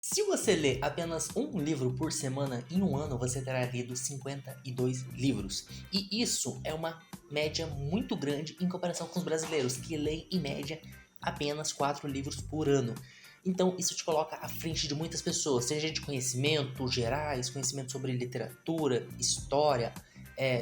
Se você lê apenas um livro por semana, em um ano você terá lido 52 livros. E isso é uma média muito grande em comparação com os brasileiros, que leem em média apenas 4 livros por ano. Então isso te coloca à frente de muitas pessoas, seja de conhecimento gerais, conhecimento sobre literatura, história,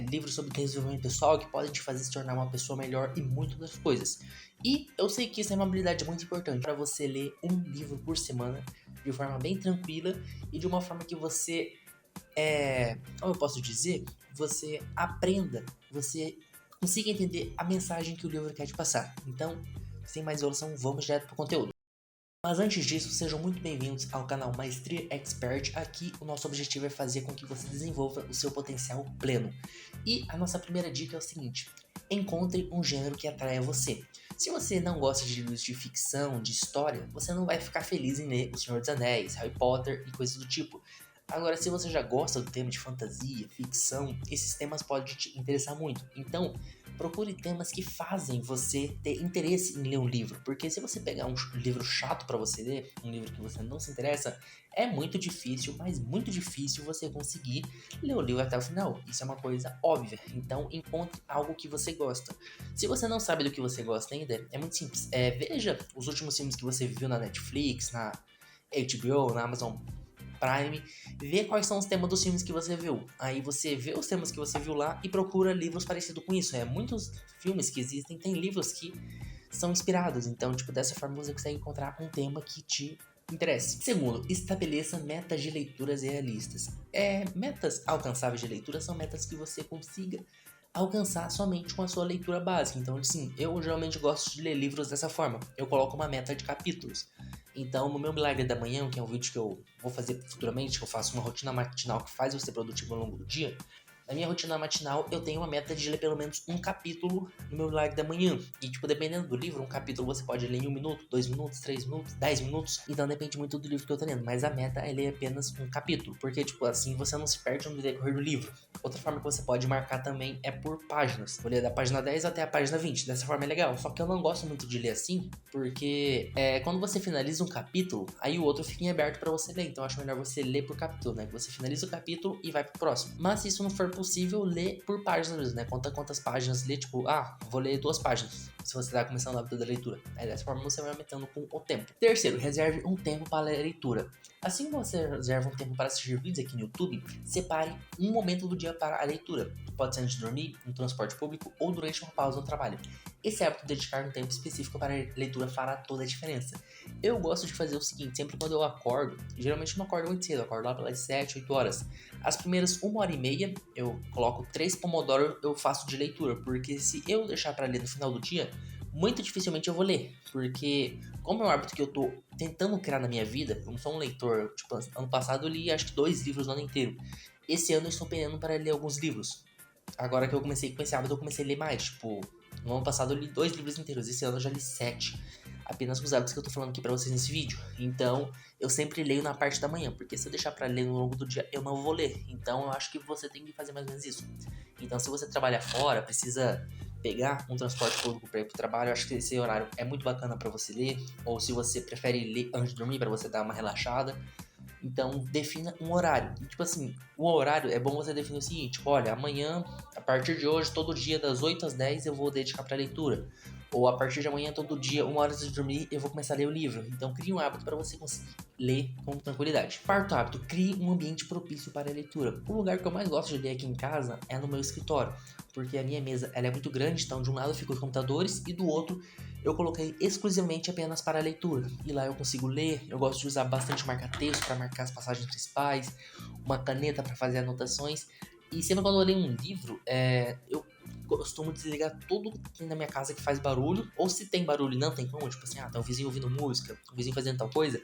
livros sobre desenvolvimento pessoal que podem te fazer se tornar uma pessoa melhor e muitas outras coisas. E eu sei que isso é uma habilidade muito importante para você ler um livro por semana de forma bem tranquila e de uma forma que você, como eu posso dizer, você aprenda, você consiga entender a mensagem que o livro quer te passar. Então, sem mais enrolação, vamos direto para o conteúdo. Mas antes disso, sejam muito bem-vindos ao canal Maestria Expert. Aqui o nosso objetivo é fazer com que você desenvolva o seu potencial pleno. E a nossa primeira dica é o seguinte: encontre um gênero que atraia você. Se você não gosta de livros de ficção, de história, você não vai ficar feliz em ler O Senhor dos Anéis, Harry Potter e coisas do tipo. Agora, se você já gosta do tema de fantasia, ficção, esses temas podem te interessar muito. Então, procure temas que fazem você ter interesse em ler um livro, porque se você pegar um livro chato para você ler, um livro que você não se interessa, é muito difícil, mas muito difícil você conseguir ler o livro até o final. Isso é uma coisa óbvia. Então, encontre algo que você gosta. Se você não sabe do que você gosta ainda, é muito simples. Veja os últimos filmes que você viu na Netflix, na HBO, na Amazon Prime, vê quais são os temas dos filmes que você viu. Aí você vê os temas que você viu lá e procura livros parecidos com isso. Muitos filmes que existem têm livros que são inspirados. Então, tipo, dessa forma você consegue encontrar um tema que te interesse. Segundo, estabeleça metas de leituras realistas. Metas alcançáveis de leitura são metas que você consiga alcançar somente com a sua leitura básica. Então, assim, eu geralmente gosto de ler livros dessa forma. Eu coloco uma meta de capítulos. Então, no meu Milagre da Manhã, que é um vídeo que eu vou fazer futuramente, que eu faço uma rotina matinal que faz você ser produtivo ao longo do dia, na minha rotina matinal, eu tenho uma meta de ler pelo menos um capítulo no meu Milagre da Manhã. E, tipo, dependendo do livro, um capítulo você pode ler em 1 minuto, 2 minutos, 3 minutos, 10 minutos. Então, depende muito do livro que eu tô lendo. Mas a meta é ler apenas um capítulo. Porque, tipo, assim você não se perde no decorrer do livro. Outra forma que você pode marcar também é por páginas. Vou ler da página 10 até a página 20. Dessa forma é legal. Só que eu não gosto muito de ler assim, porque quando você finaliza um capítulo, aí o outro fica em aberto pra você ler. Então eu acho melhor você ler por capítulo, né? Você finaliza o capítulo e vai pro próximo. Mas se isso não for possível, ler por páginas mesmo, né? Conta quantas páginas ler, tipo, vou ler 2 páginas. Se você tá começando o hábito da leitura. Aí dessa forma você vai aumentando com o tempo. Terceiro, reserve um tempo para a leitura. Assim que você reserva um tempo para assistir vídeos aqui no YouTube, separe um momento do dia para a leitura. Pode ser antes de dormir, no transporte público ou durante uma pausa no trabalho. Esse hábito de dedicar um tempo específico para a leitura fará toda a diferença. Eu gosto de fazer o seguinte, sempre quando eu acordo, geralmente eu não acordo muito cedo, eu acordo lá pelas 7, 8 horas. As primeiras 1 hora e meia, eu coloco 3 Pomodoro, eu faço de leitura, porque se eu deixar para ler no final do dia, muito dificilmente eu vou ler, porque como é um hábito que eu tô tentando criar na minha vida, eu não sou um leitor, tipo, ano passado eu li acho que 2 livros no ano inteiro. Esse ano eu estou penando para ler alguns livros. Agora que eu comecei com esse hábito, eu comecei a ler mais, tipo, no ano passado eu li 2 livros inteiros, esse ano eu já li 7. Apenas com os hábitos que eu tô falando aqui pra vocês nesse vídeo. Então, eu sempre leio na parte da manhã, porque se eu deixar pra ler no longo do dia, eu não vou ler. Então, eu acho que você tem que fazer mais ou menos isso. Então, se você trabalha fora, precisa pegar um transporte público pra ir pro trabalho, eu acho que esse horário é muito bacana pra você ler. Ou se você prefere ler antes de dormir, pra você dar uma relaxada. Então, defina um horário. E, tipo assim, o horário é bom você definir o seguinte: tipo, olha, amanhã, a partir de hoje, todo dia, das 8 às 10, eu vou dedicar pra leitura. Ou a partir de amanhã, todo dia, 1 hora antes de dormir, eu vou começar a ler o livro. Então, crie um hábito para você conseguir ler com tranquilidade. Quarto hábito: crie um ambiente propício para a leitura. O lugar que eu mais gosto de ler aqui em casa é no meu escritório, porque a minha mesa ela é muito grande, então de um lado ficam os computadores e do outro eu coloquei exclusivamente apenas para a leitura. E lá eu consigo ler, eu gosto de usar bastante marca-texto para marcar as passagens principais, uma caneta para fazer anotações. E sempre quando eu leio um livro, eu costumo desligar tudo que tem na minha casa que faz barulho, ou se tem barulho e não tem como, tipo assim, tá o vizinho ouvindo música, o vizinho fazendo tal coisa,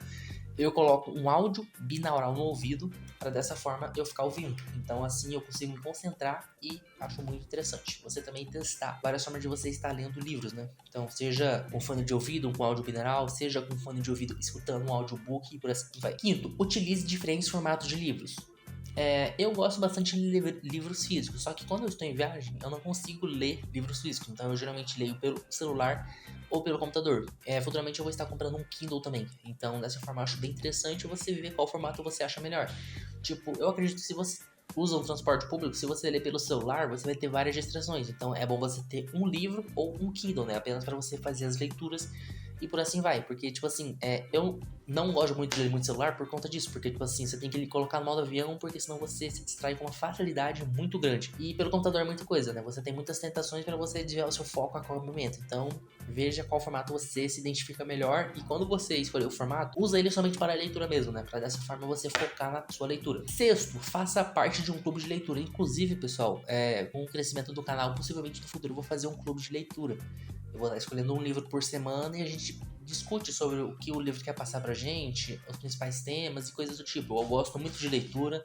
eu coloco um áudio binaural no ouvido para dessa forma eu ficar ouvindo. Então assim eu consigo me concentrar e acho muito interessante. Você também testar várias formas de você estar lendo livros, né? Então seja com fone de ouvido, com áudio binaural, seja com fone de ouvido escutando um audiobook e por assim vai. Quinto, utilize diferentes formatos de livros. Eu gosto bastante de ler livros físicos, só que quando eu estou em viagem, eu não consigo ler livros físicos. Então eu geralmente leio pelo celular, ou pelo computador. Futuramente eu vou estar comprando um Kindle também. Então, dessa forma, eu acho bem interessante você ver qual formato você acha melhor. Tipo, eu acredito que se você usa um transporte público, se você ler pelo celular, você vai ter várias distrações. Então, é bom você ter um livro ou um Kindle, né? Apenas para você fazer as leituras e por assim vai. Porque, tipo assim, eu não gosto muito de ler muito celular por conta disso. Porque, tipo assim, você tem que colocar no modo avião, porque senão você se distrai com uma facilidade muito grande. E pelo computador é muita coisa, né? Você tem muitas tentações para você desviar o seu foco a qualquer momento. Então, veja qual formato você se identifica melhor. E quando você escolher o formato, usa ele somente para a leitura mesmo, né? Para dessa forma você focar na sua leitura. Sexto, faça parte de um clube de leitura. Inclusive, pessoal, com o crescimento do canal, possivelmente no futuro eu vou fazer um clube de leitura. Eu vou estar escolhendo um livro por semana e a gente discute sobre o que o livro quer passar pra gente, os principais temas e coisas do tipo. Eu gosto muito de leitura,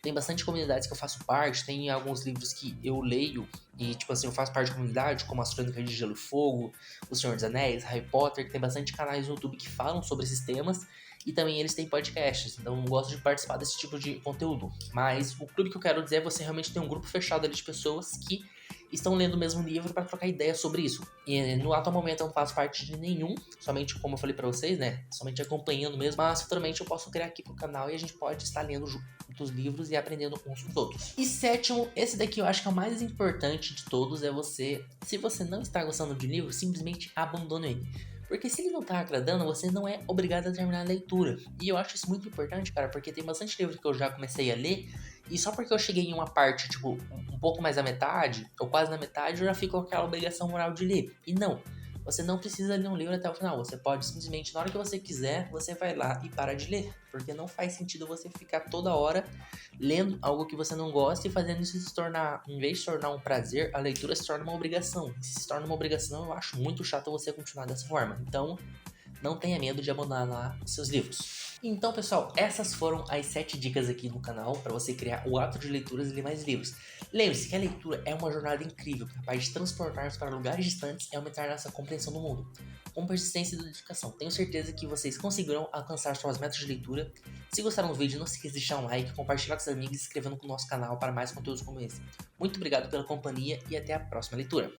tem bastante comunidades que eu faço parte, tem alguns livros que eu leio e, tipo assim, eu faço parte de comunidade, como As Crônicas de Gelo e Fogo, O Senhor dos Anéis, Harry Potter, que tem bastante canais no YouTube que falam sobre esses temas e também eles têm podcasts, então eu gosto de participar desse tipo de conteúdo. Mas o clube que eu quero dizer é você realmente ter um grupo fechado ali de pessoas que estão lendo o mesmo livro para trocar ideias sobre isso. E no atual momento eu não faço parte de nenhum, somente como eu falei para vocês, né? Somente acompanhando mesmo, mas futuramente eu posso criar aqui pro canal e a gente pode estar lendo juntos livros e aprendendo uns com os outros. E sétimo, esse daqui eu acho que é o mais importante de todos, é você, se você não está gostando de livro, simplesmente abandone ele. Porque se ele não tá agradando, você não é obrigado a terminar a leitura. E eu acho isso muito importante, cara, porque tem bastante livro que eu já comecei a ler, e só porque eu cheguei em uma parte, tipo, um pouco mais à metade, ou quase na metade, eu já fico com aquela obrigação moral de ler. E não, você não precisa ler um livro até o final. Você pode simplesmente, na hora que você quiser, você vai lá e para de ler. Porque não faz sentido você ficar toda hora lendo algo que você não gosta e fazendo isso se tornar, em vez de se tornar um prazer, a leitura se torna uma obrigação. Se se torna uma obrigação, eu acho muito chato você continuar dessa forma. Então, não tenha medo de abandonar os seus livros. Então, pessoal, essas foram as 7 dicas aqui no canal para você criar o hábito de leituras e ler mais livros. Lembre-se que a leitura é uma jornada incrível, capaz de transportar-nos para lugares distantes e aumentar nossa compreensão do mundo. Com persistência e dedicação, tenho certeza que vocês conseguirão alcançar suas metas de leitura. Se gostaram do vídeo, não se esqueça de deixar um like, compartilhar com seus amigos e se inscrevendo no nosso canal para mais conteúdos como esse. Muito obrigado pela companhia e até a próxima leitura.